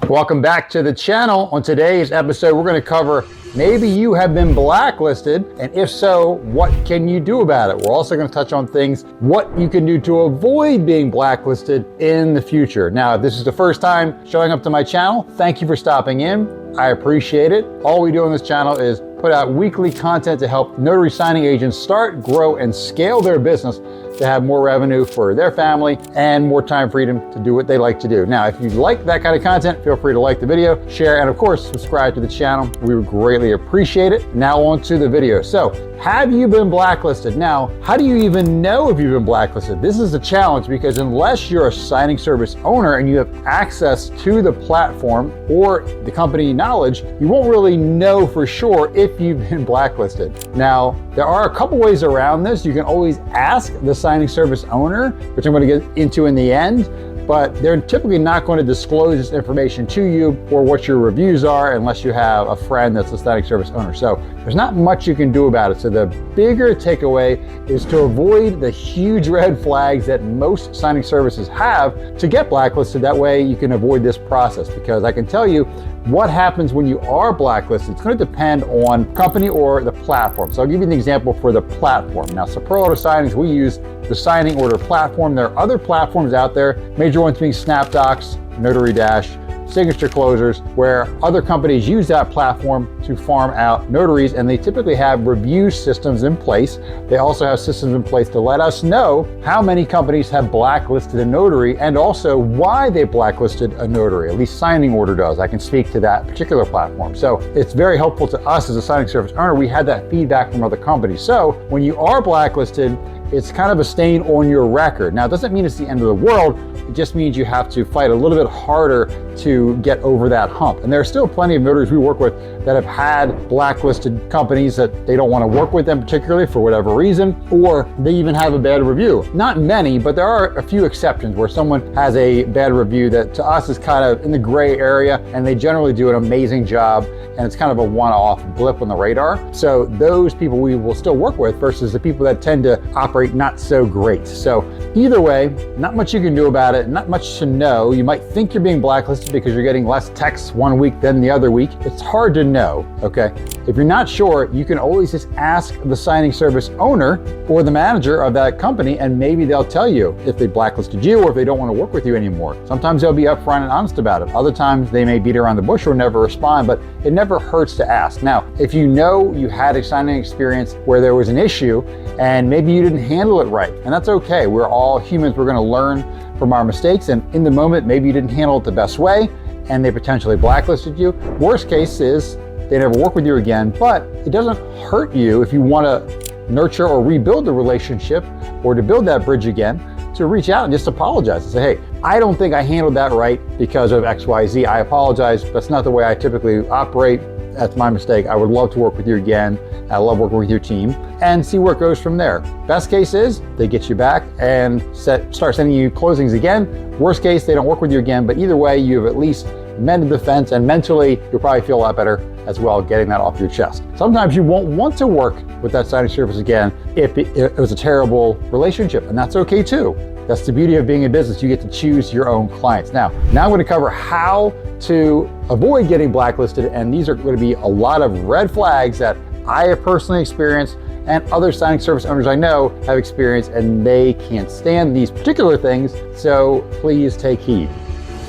Welcome back to the channel. On today's episode, we're going to cover maybe you have been blacklisted, and if so, what can you do about it? We're also going to touch on things, what you can do to avoid being blacklisted in the future. Now, if this is the first time showing up to my channel, thank you for stopping in. I appreciate it. All we do on this channel is put out weekly content to help notary signing agents start, grow, and scale their business to have more revenue for their family and more time freedom to do what they like to do. Now, if you like that kind of content, feel free to like the video, share, and of course, subscribe to the channel. We would greatly appreciate it. Now on to the video. So, have you been blacklisted? Now, how do you even know if you've been blacklisted? This is a challenge because unless you're a signing service owner and you have access to the platform or the company knowledge, you won't really know for sure if you've been blacklisted. Now, there are a couple ways around this. You can always ask the signing service owner, which I'm going to get into in the end, but they're typically not going to disclose this information to you or what your reviews are unless you have a friend that's a signing service owner. So there's not much you can do about it. So the bigger takeaway is to avoid the huge red flags that most signing services have to get blacklisted. That way you can avoid this process, because I can tell you what happens when you are blacklisted. It's going to depend on company or the platform. So I'll give you an example for the platform. Now, Superlative Signings, we use the signing order platform. There are other platforms out there, major ones being SnapDocs, Notary Dash, Signature Closers, where other companies use that platform to farm out notaries, and they typically have review systems in place. They also have systems in place to let us know how many companies have blacklisted a notary and also why they blacklisted a notary. At least Signing Order does. I can speak to that particular platform. So it's very helpful to us as a signing service owner. We had that feedback from other companies. So when you are blacklisted, it's kind of a stain on your record. Now, it doesn't mean it's the end of the world. It just means you have to fight a little bit harder to get over that hump. And there are still plenty of notaries we work with that have had blacklisted companies that they don't want to work with them particularly for whatever reason, or they even have a bad review. Not many, but there are a few exceptions where someone has a bad review that to us is kind of in the gray area, and they generally do an amazing job, and it's kind of a one-off blip on the radar. So those people we will still work with versus the people that tend to operate not so great. So either way, not much you can do about it, not much to know. You might think you're being blacklisted because you're getting less texts one week than the other week. It's hard to know, okay? If you're not sure, you can always just ask the signing service owner or the manager of that company, and maybe they'll tell you if they blacklisted you or if they don't want to work with you anymore. Sometimes they'll be upfront and honest about it. Other times they may beat around the bush or never respond, but it never hurts to ask. Now, if you know you had a signing experience where there was an issue and maybe you didn't handle it right, and that's okay. We're all humans. We're going to learn from our mistakes, and in the moment, maybe you didn't handle it the best way and they potentially blacklisted you. Worst case is they never work with you again, but it doesn't hurt you if you want to nurture or rebuild the relationship or to build that bridge again, to reach out and just apologize and say, hey, I don't think I handled that right because of XYZ. I apologize. That's not the way I typically operate. That's my mistake. I would love to work with you again. I love working with your team, and see where it goes from there. Best case is they get you back and start sending you closings again. Worst case, they don't work with you again, but either way, you've at least mended the fence, and mentally, you'll probably feel a lot better as well getting that off your chest. Sometimes you won't want to work with that signing service again if it was a terrible relationship, and that's okay too. That's the beauty of being in business. You get to choose your own clients. Now I'm going to cover how to avoid getting blacklisted, and these are going to be a lot of red flags that I have personally experienced and other signing service owners I know have experienced, and they can't stand these particular things, so please take heed.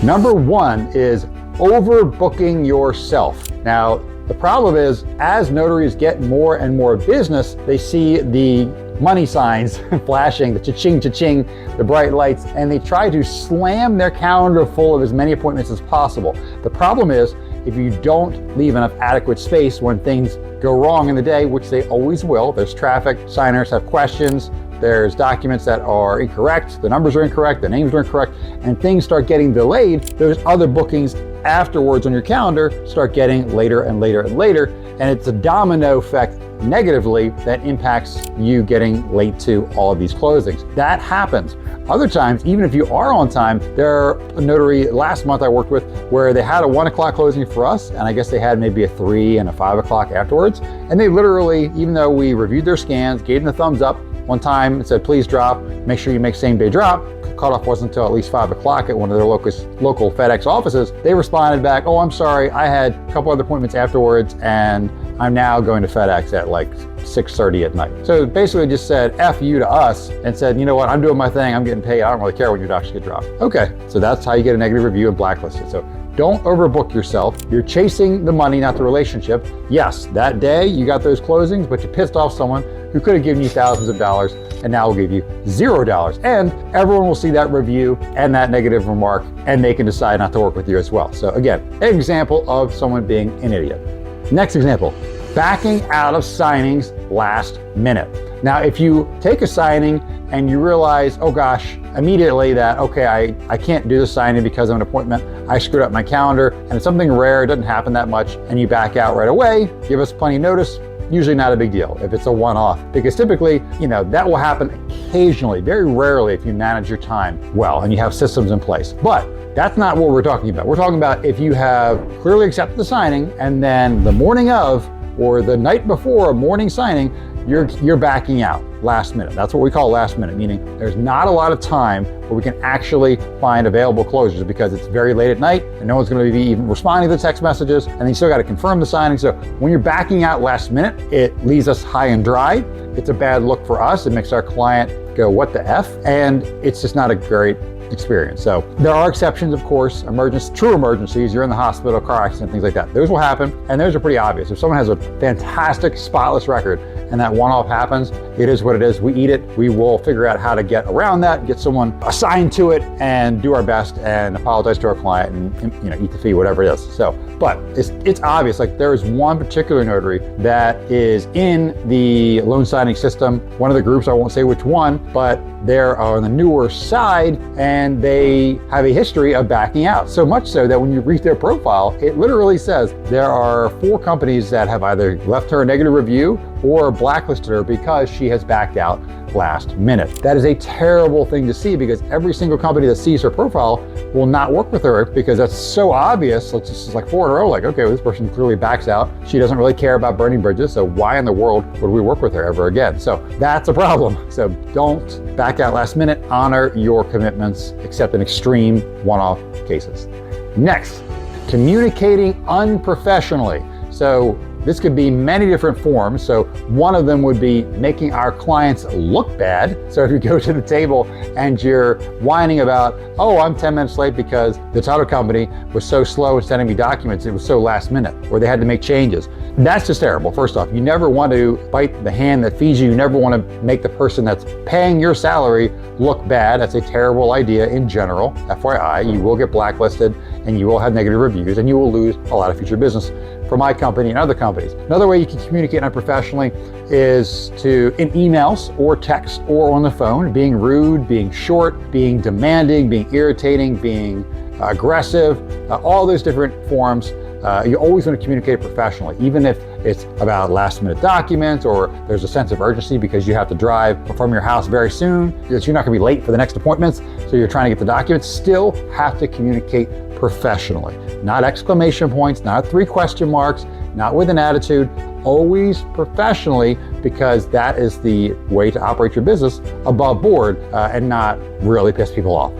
Number one is overbooking yourself. Now, the problem is, as notaries get more and more business, they see the money signs flashing, the cha-ching, cha-ching, the bright lights, and they try to slam their calendar full of as many appointments as possible. The problem is, if you don't leave enough adequate space when things go wrong in the day, which they always will, there's traffic, signers have questions, there's documents that are incorrect, the numbers are incorrect, the names are incorrect, and things start getting delayed, those other bookings afterwards on your calendar start getting later and later and later, and it's a domino effect negatively that impacts you getting late to all of these closings. That happens. Other times, even if you are on time, there are a notary last month I worked with where they had a 1 o'clock closing for us, and I guess they had maybe a 3 and a 5 o'clock afterwards. And they literally, even though we reviewed their scans, gave them the thumbs up one time and said, please drop, make sure you make same day drop, cutoff wasn't until at least 5 o'clock at one of their local FedEx offices, they responded back, oh, I'm sorry, I had a couple other appointments afterwards and I'm now going to FedEx at like 6:30 at night. So basically just said F you to us and said, you know what, I'm doing my thing, I'm getting paid, I don't really care when your docs get dropped. Okay, so that's how you get a negative review and blacklisted. So don't overbook yourself. You're chasing the money, not the relationship. Yes, that day you got those closings, but you pissed off someone who could have given you thousands of dollars and now will give you $0. And everyone will see that review and that negative remark and they can decide not to work with you as well. So again, an example of someone being an idiot. Next example, backing out of signings last minute. Now, if you take a signing and you realize, oh gosh, immediately that, okay, I can't do the signing because of an appointment, I screwed up my calendar, and it's something rare, it doesn't happen that much, and you back out right away, give us plenty of notice, usually not a big deal if it's a one-off, because typically, that will happen occasionally, very rarely if you manage your time well and you have systems in place. But that's not what we're talking about. We're talking about if you have clearly accepted the signing and then the morning of or the night before a morning signing, you're backing out last minute. That's what we call last minute, meaning there's not a lot of time where we can actually find available closures because it's very late at night and no one's going to be even responding to the text messages, and then you still got to confirm the signing. So when you're backing out last minute, it leaves us high and dry. It's a bad look for us. It makes our client go, what the F? And it's just not a great experience. So there are exceptions, of course, true emergencies, you're in the hospital, car accident, things like that. Those will happen, and those are pretty obvious. If someone has a fantastic spotless record and that one-off happens, it is what it is. We eat it. We will figure out how to get around that, get someone assigned to it, and do our best and apologize to our client and eat the fee, whatever it is. So, but it's obvious. Like there is one particular notary that is in the loan signing system. One of the groups, I won't say which one, but they're on the newer side and they have a history of backing out. So much so that when you read their profile, it literally says there are 4 companies that have either left her a negative review or blacklisted her because she has backed out last minute. That is a terrible thing to see because every single company that sees her profile will not work with her because that's so obvious. It's just like 4 in a row, like, okay, well, this person clearly backs out. She doesn't really care about burning bridges, so why in the world would we work with her ever again? So that's a problem. So don't back out last minute, honor your commitments, except in extreme one-off cases. Next, communicating unprofessionally. So this could be many different forms. So one of them would be making our clients look bad. So if you go to the table and you're whining about, oh, I'm 10 minutes late because the title company was so slow in sending me documents, it was so last minute, or they had to make changes. That's just terrible. First off, you never want to bite the hand that feeds you. You never want to make the person that's paying your salary look bad. That's a terrible idea in general. FYI, you will get blacklisted and you will have negative reviews and you will lose a lot of future business for my company and other companies. Another way you can communicate unprofessionally is in emails or text or on the phone, being rude, being short, being demanding, being irritating, being aggressive, all those different forms. You always want to communicate professionally, even if it's about last minute documents or there's a sense of urgency because you have to drive from your house very soon, because you're not going to be late for the next appointments, so you're trying to get the documents. Still have to communicate professionally, not exclamation points, not 3 question marks, not with an attitude, always professionally, because that is the way to operate your business above board and not really piss people off.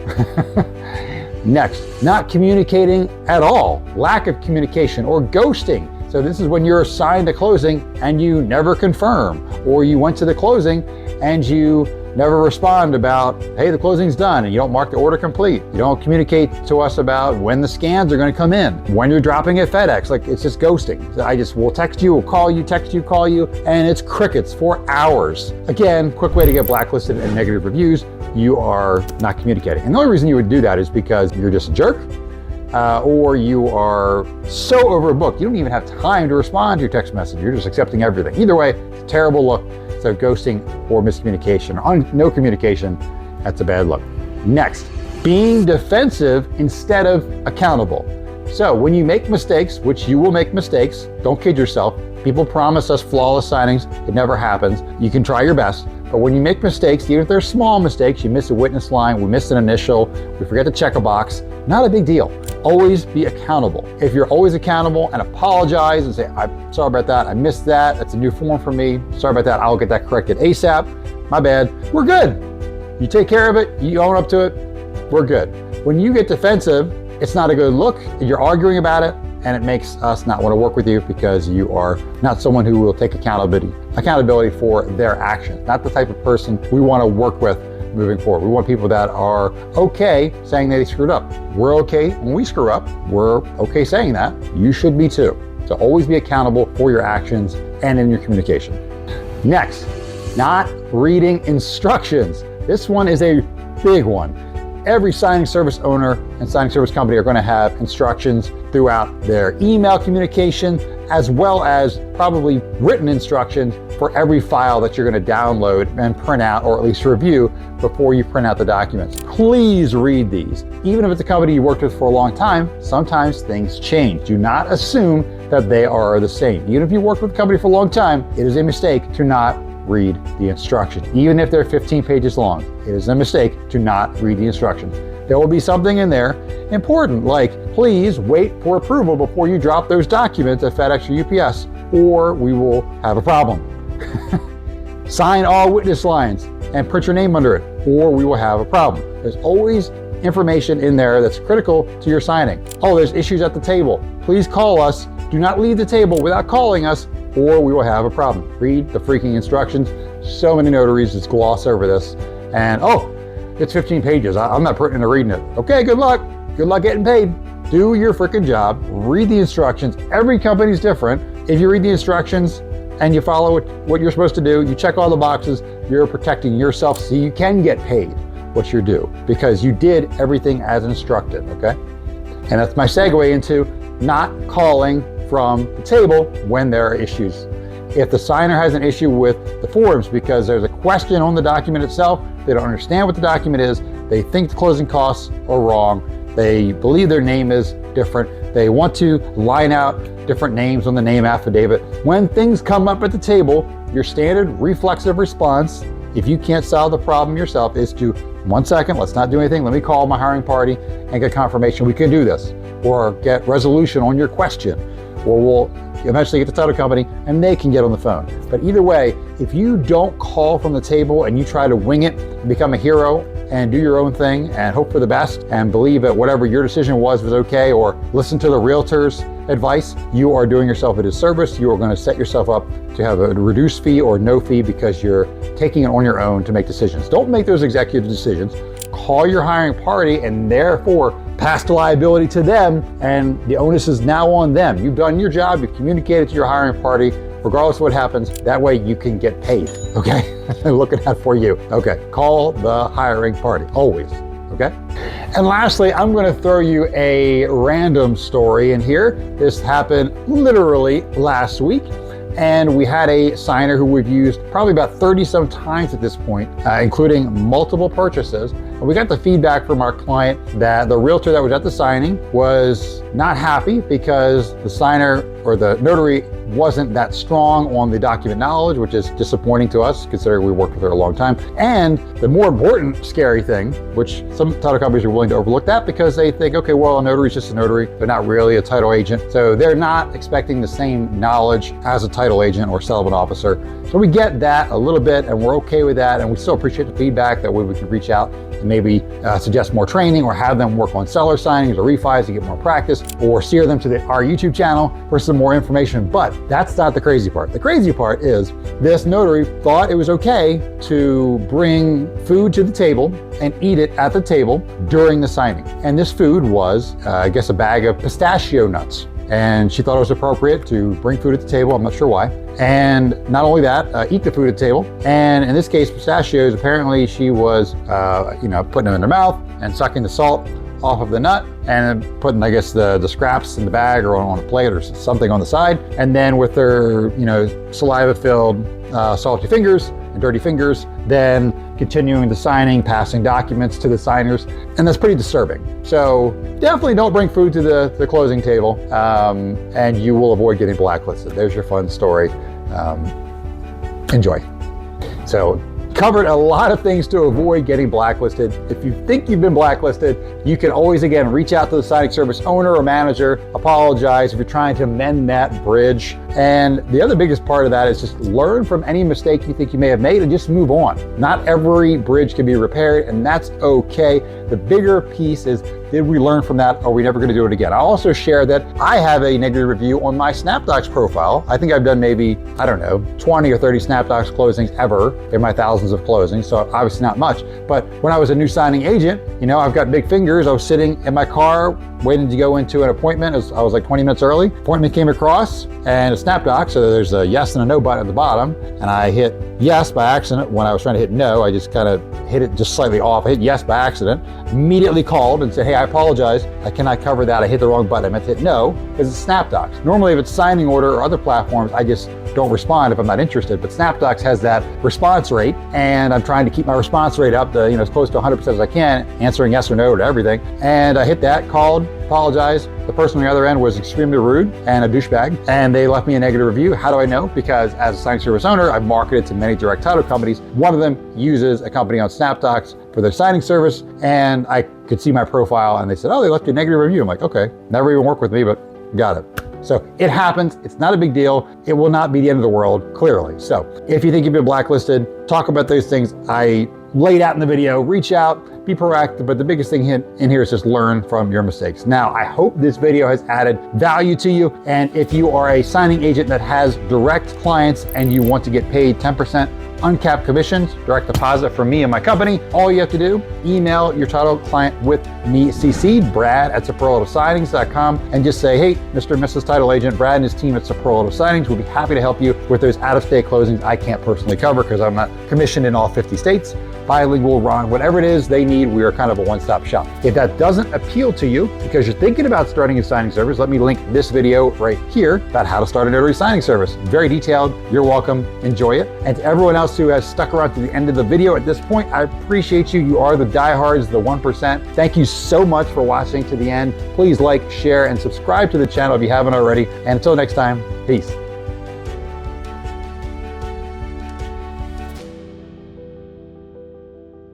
Next, not communicating at all, lack of communication or ghosting. So this is when you're assigned a closing and you never confirm, or you went to the closing and you never respond about, hey, the closing's done, and you don't mark the order complete. You don't communicate to us about when the scans are going to come in, when you're dropping at FedEx. Like, it's just ghosting. I just will text you, will call you, text you, call you, and it's crickets for hours. Again, quick way to get blacklisted and negative reviews. You are not communicating. And the only reason you would do that is because you're just a jerk, or you are so overbooked, you don't even have time to respond to your text message. You're just accepting everything. Either way, it's a terrible look. So ghosting or miscommunication or no communication, that's a bad look. Next, being defensive instead of accountable. So when you make mistakes, which you will make mistakes, don't kid yourself. People promise us flawless signings. It never happens. You can try your best. But when you make mistakes, even if they're small mistakes, you miss a witness line, we missed an initial, we forget to check a box, not a big deal. Always be accountable. If you're always accountable and apologize and say, I'm sorry about that, I missed that, that's a new form for me, sorry about that, I'll get that corrected ASAP, my bad, we're good. You take care of it, you own up to it, we're good. When you get defensive, it's not a good look. You're arguing about it, and it makes us not want to work with you because you are not someone who will take accountability for their actions. Not the type of person we want to work with moving forward. We want people that are okay saying that they screwed up. We're okay when we screw up. We're okay saying that. You should be too. So always be accountable for your actions and in your communication. Next, not reading instructions. This one is a big one. Every signing service owner and signing service company are going to have instructions throughout their email communication, as well as probably written instructions for every file that you're going to download and print out, or at least review before you print out the documents. Please read these. Even if it's a company you worked with for a long time, sometimes things change. Do not assume that they are the same. Even if you worked with a company for a long time, it is a mistake to not read the instructions. Even if they're 15 pages long, it is a mistake to not read the instructions. There will be something in there important, like please wait for approval before you drop those documents at FedEx or UPS, or we will have a problem. Sign all witness lines and print your name under it, or we will have a problem. There's always information in there that's critical to your signing. Oh, there's issues at the table. Please call us. Do not leave the table without calling us, or we will have a problem. Read the freaking instructions. So many notaries just gloss over this, and oh, it's 15 pages. I'm not printing and reading it. Okay, good luck. Good luck getting paid. Do your freaking job. Read the instructions. Every company's different. If you read the instructions and you follow what you're supposed to do, you check all the boxes, you're protecting yourself so you can get paid what you're due because you did everything as instructed, okay? And that's my segue into not calling from the table when there are issues. If the signer has an issue with the forms because there's a question on the document itself, they don't understand what the document is, they think the closing costs are wrong, they believe their name is different, they want to line out different names on the name affidavit. When things come up at the table, your standard reflexive response, if you can't solve the problem yourself, is to, 1 second, let's not do anything, let me call my hiring party and get confirmation we can do this, or get resolution on your question, or we'll eventually get the title company and they can get on the phone. But either way, if you don't call from the table and you try to wing it, become a hero and do your own thing and hope for the best and believe that whatever your decision was okay, or listen to the realtor's advice, you are doing yourself a disservice. You are going to set yourself up to have a reduced fee or no fee because you're taking it on your own to make decisions. Don't make those executive decisions. Call your hiring party and therefore pass the liability to them, and the onus is now on them. You've done your job, you've communicated to your hiring party, regardless of what happens, that way you can get paid, okay? Looking out for you. Okay, call the hiring party, always, okay? And lastly, I'm gonna throw you a random story in here. This happened literally last week. And we had a signer who we've used probably about 30 some times at this point, including multiple purchases. And we got the feedback from our client that the realtor that was at the signing was not happy because the signer or the notary wasn't that strong on the document knowledge, which is disappointing to us considering we worked with her a long time. And the more important scary thing, which some title companies are willing to overlook that because they think, okay, well, a notary is just a notary. They're not really a title agent. So they're not expecting the same knowledge as a title agent or settlement officer. So we get that a little bit and we're okay with that. And we still appreciate the feedback. That way we can reach out and maybe suggest more training or have them work on seller signings or refis to get more practice, or steer them to our YouTube channel for some more information. But that's not the crazy part. The crazy part is this notary thought it was okay to bring food to the table and eat it at the table during the signing. And this food was, I guess, a bag of pistachio nuts. And she thought it was appropriate to bring food at the table. I'm not sure why. And not only that, eat the food at the table. And in this case, pistachios, apparently she was, putting them in her mouth and sucking the salt off of the nut and then putting, I guess, the scraps in the bag or on a plate or something on the side. And then with her, saliva-filled salty fingers and dirty fingers, then continuing the signing, passing documents to the signers. And that's pretty disturbing. So definitely don't bring food to the closing table, and you will avoid getting blacklisted. There's your fun story. Enjoy. So Covered a lot of things to avoid getting blacklisted. If you think you've been blacklisted, you can always, again, reach out to the signing service owner or manager, apologize if you're trying to mend that bridge. And the other biggest part of that is just learn from any mistake you think you may have made and just move on. Not every bridge can be repaired, and that's okay. The bigger piece is, did we learn from that? Are we never going to do it again? I also share that I have a negative review on my SnapDocs profile. I think I've done maybe, I don't know, 20 or 30 SnapDocs closings ever in my thousands of closings. So obviously not much. But when I was a new signing agent, you know, I've got big fingers. I was sitting in my car waiting to go into an appointment. I was like 20 minutes early. Appointment came across and a SnapDoc. So there's a yes and a no button at the bottom. And I hit yes by accident. When I was trying to hit no, I just kind of hit it just slightly off. I hit yes by accident. Immediately called and said, hey, I apologize. I cannot cover that. I hit the wrong button. I meant to hit no because it's SnapDocs. Normally, if it's signing order or other platforms, I just don't respond if I'm not interested. But SnapDocs has that response rate, and I'm trying to keep my response rate up to, as close to 100% as I can, answering yes or no to everything. And I hit that, called, apologized. The person on the other end was extremely rude and a douchebag, and they left me a negative review. How do I know? Because as a signing service owner, I've marketed to many direct title companies. One of them uses a company on SnapDocs for their signing service, and I could see my profile, and they said, oh, they left you a negative review. I'm like, okay, never even worked with me, but got it. So it happens. It's not a big deal. It will not be the end of the world, clearly. So if you think you've been blacklisted, talk about those things I laid out in the video. Reach out, be proactive, but the biggest thing in here is just learn from your mistakes. Now, I hope this video has added value to you. And if you are a signing agent that has direct clients and you want to get paid 10% uncapped commissions, direct deposit from me and my company, all you have to do, email your title client with me CC'd, brad@superlativesignings.com, and just say, hey, Mr. and Mrs. Title Agent, Brad and his team at Superlative Signings will be happy to help you with those out-of-state closings I can't personally cover because I'm not commissioned in all 50 states. Bilingual, wrong, whatever it is they need, we are kind of a one-stop shop. If that doesn't appeal to you because you're thinking about starting a signing service, let me link this video right here about how to start a notary signing service. Very detailed. You're welcome. Enjoy it. And to everyone else who has stuck around to the end of the video at this point, I appreciate you. You are the diehards, the 1%. Thank you so much for watching to the end. Please like, share, and subscribe to the channel if you haven't already. And until next time, peace.